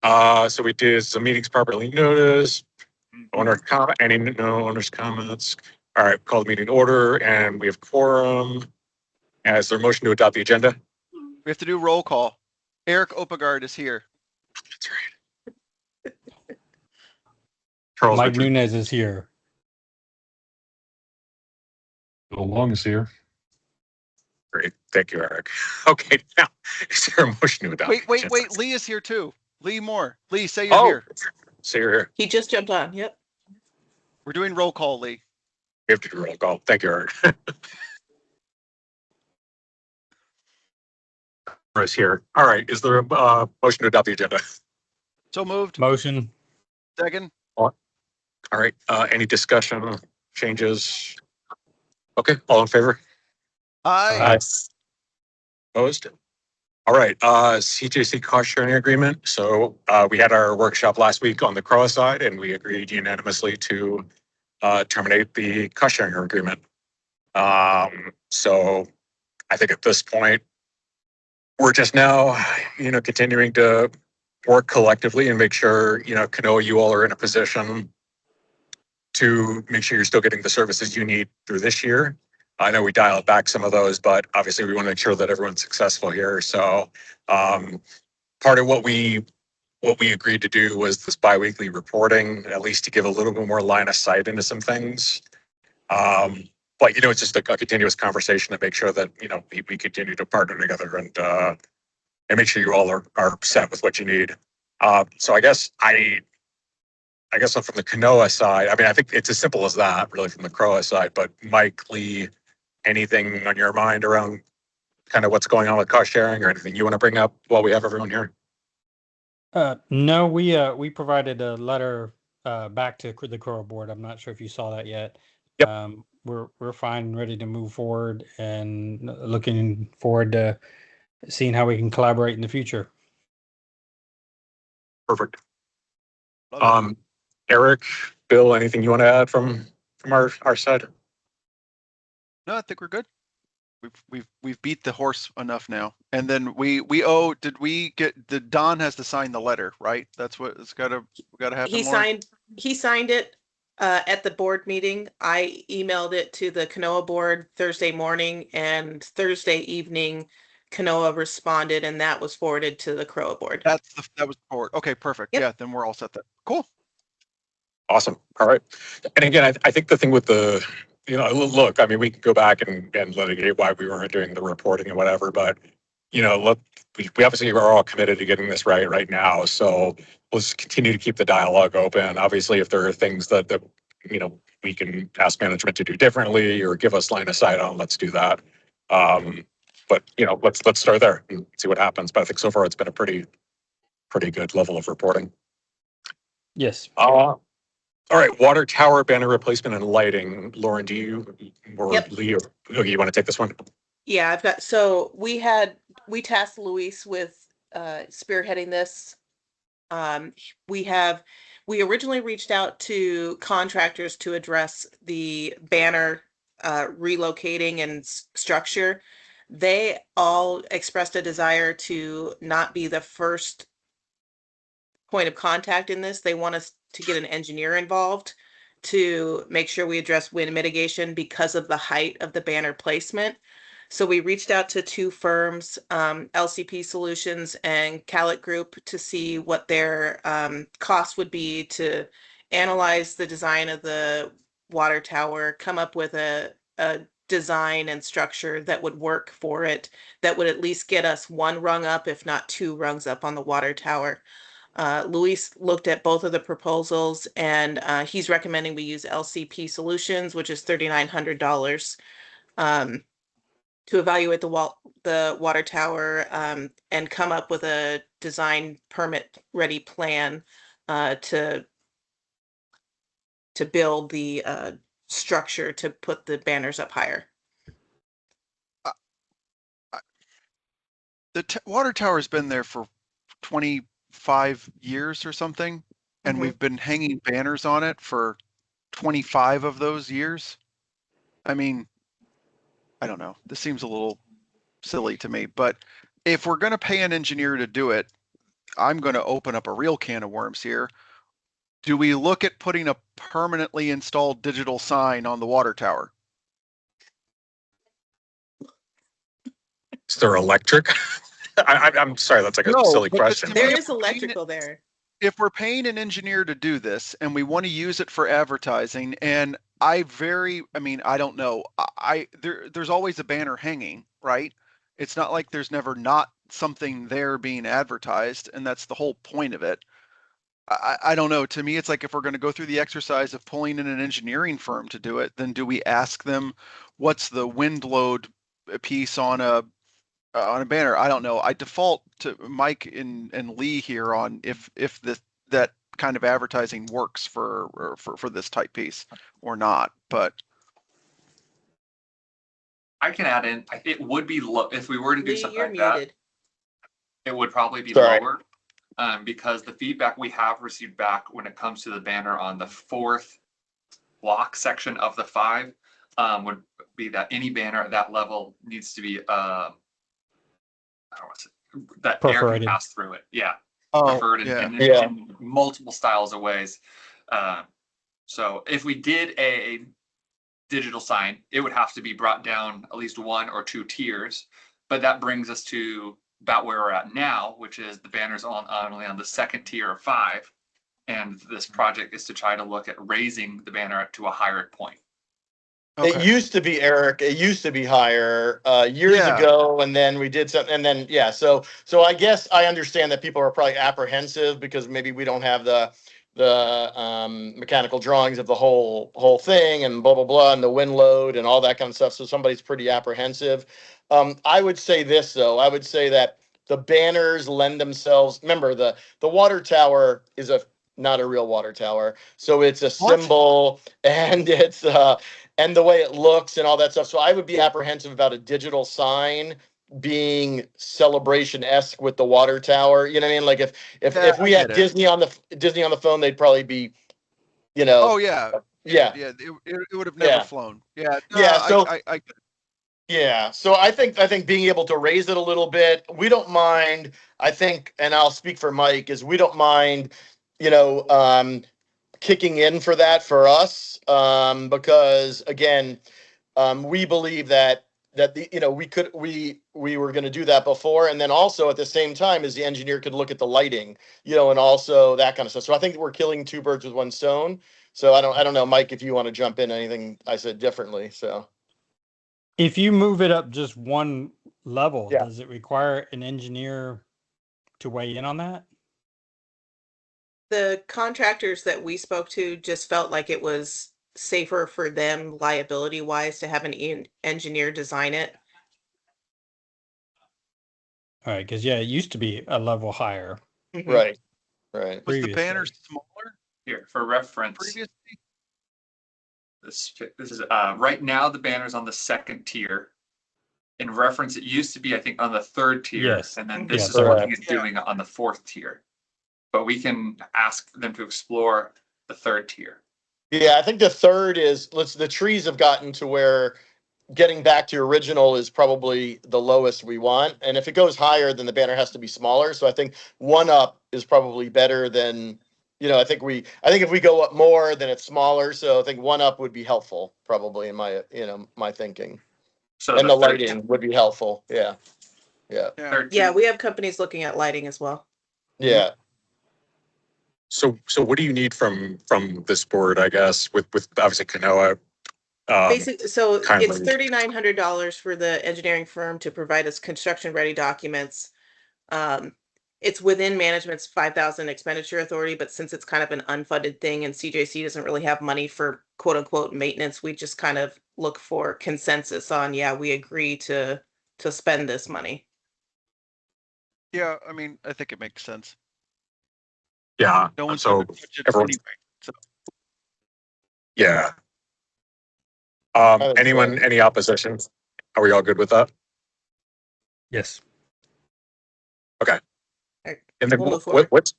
So we did some meetings properly noticed. Any no owners' comments? All right, call the meeting to order, and we have quorum. Is there a motion to adopt the agenda? We have to do roll call. Eric Opegard is here. That's right. Charles Mike Richard. Nunez is here. Bill Long is here. Great, thank you, Eric. Okay, now is there a motion to adopt? Wait. Lee is here too. Lee Moore. Lee, say you're here. So you're here. He just jumped on. Yep. We're doing roll call, Lee. We have to do roll call. Thank you, Eric. Is here. All right. Is there a motion to adopt the agenda? So moved. Motion. Second. All right. Any discussion, changes? Okay. All in favor? Aye. Opposed? All right. CJC cost sharing agreement. So we had our workshop last week on the CROA side, and we agreed unanimously to terminate the cost sharing agreement. So I think at this point, we're just now, continuing to work collectively and make sure, Kanoa, you all are in a position to make sure you're still getting the services you need through this year. I know we dialed back some of those, but obviously we want to make sure that everyone's successful here. So part of what we agreed to do was this biweekly reporting, at least to give a little bit more line of sight into some things. But it's just a continuous conversation to make sure that we continue to partner together and make sure you all are set with what you need. So I guess from the Kanoa side, I think it's as simple as that, really, from the CROA side. But Mike, Lee, anything on your mind around kind of what's going on with cost sharing, or anything you want to bring up while we have everyone here? No, we provided a letter back to the CROA board. I'm not sure if you saw that yet. Yep. We're fine and ready to move forward, and looking forward to seeing how we can collaborate in the future. Perfect. Eric, Bill, anything you want to add from our side? No, I think we're good. We've beat the horse enough now. And then Don has to sign the letter, right? That's what it's gotta happen. He signed it at the board meeting. I emailed it to the Kanoa board Thursday morning, and Thursday evening Kanoa responded, and that was forwarded to the CROA board. That was the board. Okay, perfect. Yep. Yeah, then we're all set there. Cool. Awesome. All right. And again, I think the thing with the, look, we can go back and litigate why we weren't doing the reporting and whatever, but, look, we obviously are all committed to getting this right now. So let's continue to keep the dialogue open. Obviously, if there are things that we can ask management to do differently or give us line of sight on, let's do that. But let's start there and see what happens. But I think so far it's been a pretty good level of reporting. Yes. All right, water tower banner replacement and lighting. Lauren, do you or Yep. Lee, or you want to take this one? Yeah, we tasked Luis with spearheading this. We originally reached out to contractors to address the banner relocating and structure. They all expressed a desire to not be the first point of contact in this. They want us to get an engineer involved to make sure we address wind mitigation because of the height of the banner placement. So we reached out to two firms, LCP Solutions and Calit Group, to see what their cost would be to analyze the design of the water tower, come up with a design and structure that would work for it, that would at least get us one rung up, if not two rungs up on the water tower. Luis looked at both of the proposals, and he's recommending we use LCP Solutions, which is $3,900, to evaluate the water tower and come up with a design permit ready plan to build the structure to put the banners up higher. The water tower has been there for 25 years or something, and we've been hanging banners on it for 25 of those years. I don't know. This seems a little silly to me, but if we're going to pay an engineer to do it, I'm going to open up a real can of worms here. Do we look at putting a permanently installed digital sign on the water tower? Is there electric? I'm sorry, that's like a No, silly because question. to There me, is electrical there. if we're paying an engineer to do this and we want to use it for advertising, and I mean, I don't know, there's always a banner hanging, right? It's not like there's never not something there being advertised, and that's the whole point of it. I don't know. To me, it's like if we're going to go through the exercise of pulling in an engineering firm to do it, then do we ask them what's the wind load piece on a banner? I don't know. I default to Mike and Lee here on if that kind of advertising works for this type piece or not. But I can add in. It would be low if we were to do Lee, something you're like that. muted. It would probably be Sorry. lower, because the feedback we have received back when it comes to the banner on the 4th block section of the 5 would be that any banner at that level needs to be I don't want to say, that air can Perforated. pass through it. Yeah, oh preferred yeah, in multiple styles of ways. So if we did a digital sign, it would have to be brought down at least 1 or 2 tiers. But that brings us to about where we're at now, which is the banners only on the 2nd tier of 5. And this project is to try to look at raising the banner up to a higher point. It okay. used to be, Eric, it used to be higher years Yeah. ago, and then we did something, and then yeah. So I guess I understand that people are probably apprehensive because maybe we don't have the mechanical drawings of the whole thing and blah blah blah and the wind load and all that kind of stuff. So somebody's pretty apprehensive. I would say this though. I would say that the banners lend themselves. Remember the water tower is not a real water tower, so it's a What? symbol and it's and the way it looks and all that stuff. So I would be apprehensive about a digital sign being celebration-esque with the water tower. You know what I mean? Like if Yeah, we I had get it. Disney on the phone, they'd probably be, you know, Oh yeah, yeah. it would have never Yeah. flown. Yeah, no, Yeah, so- I Yeah, so I think being able to raise it a little bit, we don't mind. I think, and I'll speak for Mike, is we don't mind, kicking in for that for us, because again, we believe that we were going to do that before, and then also at the same time as the engineer could look at the lighting, and also that kind of stuff. So I think we're killing 2 birds with 1 stone. So I don't know, Mike, if you want to jump in anything I said differently. So If you move it up just 1 level, Yeah. does it require an engineer to weigh in on that? The contractors that we spoke to just felt like it was safer for them liability wise to have an engineer design it. All right, because yeah, it used to be a level higher Mhm. right. was the banner previously. smaller Here, for reference, previously? this is right now the banner's on the 2nd tier. In reference, it used to be, I think, on the 3rd tier, Yes. and then Mhm. this Yeah, is what correct. he's doing on the 4th tier. But we can ask them to explore the 3rd tier. Yeah, I think the third is the trees have gotten to where getting back to original is probably the lowest we want. And if it goes higher, then the banner has to be smaller. So I think 1 up is probably better than, I think if we go up more, then it's smaller. So I think 1 up would be helpful, probably in my thinking. So And the third- lighting would be helpful. Yeah. Yeah. third Yeah, tier- we have companies looking at lighting as well. Yeah. So what do you need from this board, I guess, with obviously Kanoa? Basically, so kindly- it's $3,900 for the engineering firm to provide us construction ready documents. It's within management's 5,000 expenditure authority, but since it's kind of an unfunded thing and CJC doesn't really have money for quote unquote maintenance, we just kind of look for consensus on, yeah, we agree to spend this money. Yeah, I mean, I think it makes sense. Yeah, No one's so gonna touch it everyone's- anyway. So yeah. would Anyone, say- any opposition? Are we all good with that? Yes. And then We'll move forward. what's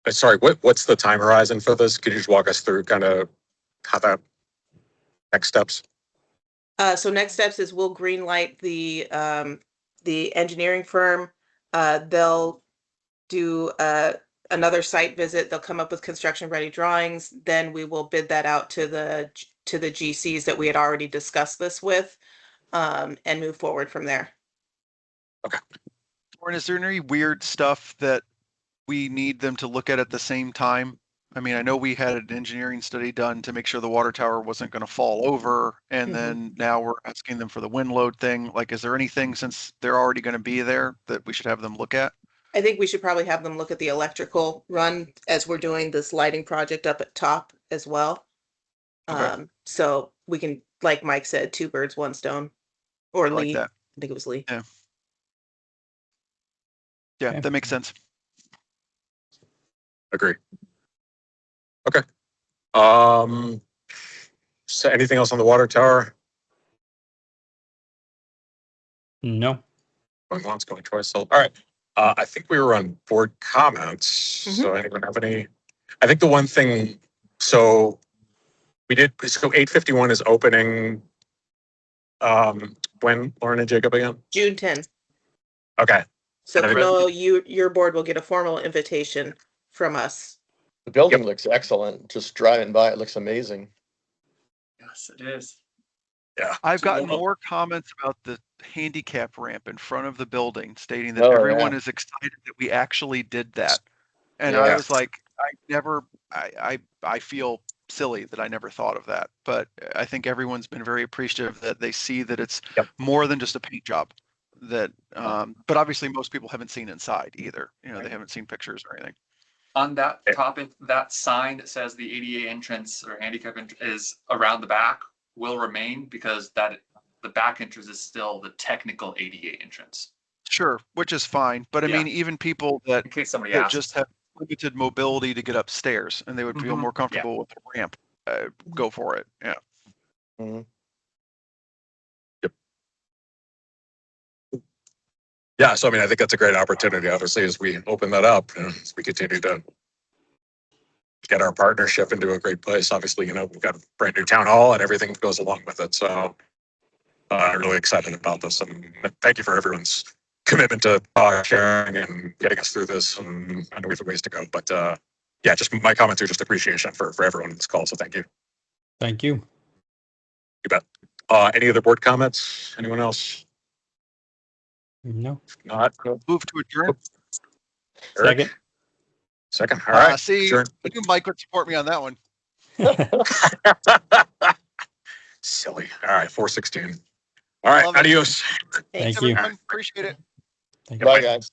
the time horizon for this? Could you just walk us through kind of how that next steps? So next steps is we'll green light the engineering firm. They'll do another site visit. They'll come up with construction ready drawings. Then we will bid that out to the GCs that we had already discussed this with, and move forward from there. Lauren, is there any weird stuff that we need them to look at the same time? I mean, I know we had an engineering study done to make sure the water tower wasn't going to fall over, and then now we're asking them for the wind load thing. Like, is there anything, since they're already going to be there, that we should have them look at? I think we should probably have them look at the electrical run as we're doing this lighting project up at top as well. Okay. So we can, like Mike said, 2 birds, 1 stone. Or I like Lee. that. I think it was Lee. Yeah, Okay. that makes sense. Agree. Okay. So anything else on the water tower? No. Going once, going twice. So, all right. I think we were on board comments. So anyone have any? I think the one thing, so 851 is opening, when, Lauren and Jacob again? June 10th. Okay. So And Canoa, your board will get a formal invitation from us. The building looks excellent. Just driving by, it looks amazing. Yes, it is. Yeah. I've gotten Well- more comments about the handicap ramp in front of the building, stating that Oh, everyone yeah. is excited that we actually did that. And Yeah. I was like, I feel silly that I never thought of that. But I think everyone's been very appreciative that they see that it's Yep. more than just a paint job. That, but obviously most people haven't seen inside either. You know, they haven't seen pictures or anything. On that Yeah. topic, that sign that says the ADA entrance or handicap is around the back will remain, because that the back entrance is still the technical ADA entrance. Sure, which is fine. But I Yeah. mean, even people that In case somebody that asks. just have limited mobility to get upstairs and they would feel Mhm. more comfortable with the ramp, go for it. Yeah. Yeah. So, I mean, I think that's a great opportunity, obviously, as we open that up, as we continue to get our partnership into a great place. Obviously, we've got a brand new town hall and everything that goes along with it. So I'm really excited about this, and thank you for everyone's commitment to sharing and getting us through this. And I know we have ways to go, but yeah, just my comments are just appreciation for everyone in this call. So thank you. Thank you. You bet. Any other board comments? Anyone else? No. If not, Move to adjourn. Eric? Second. Second. All right. See, Sure. I knew Mike would support me on that one. Silly. All right. 4:16. All right. Love it. Adios. Thank Thanks. you. Everyone, appreciate it. Thank you. Bye, guys.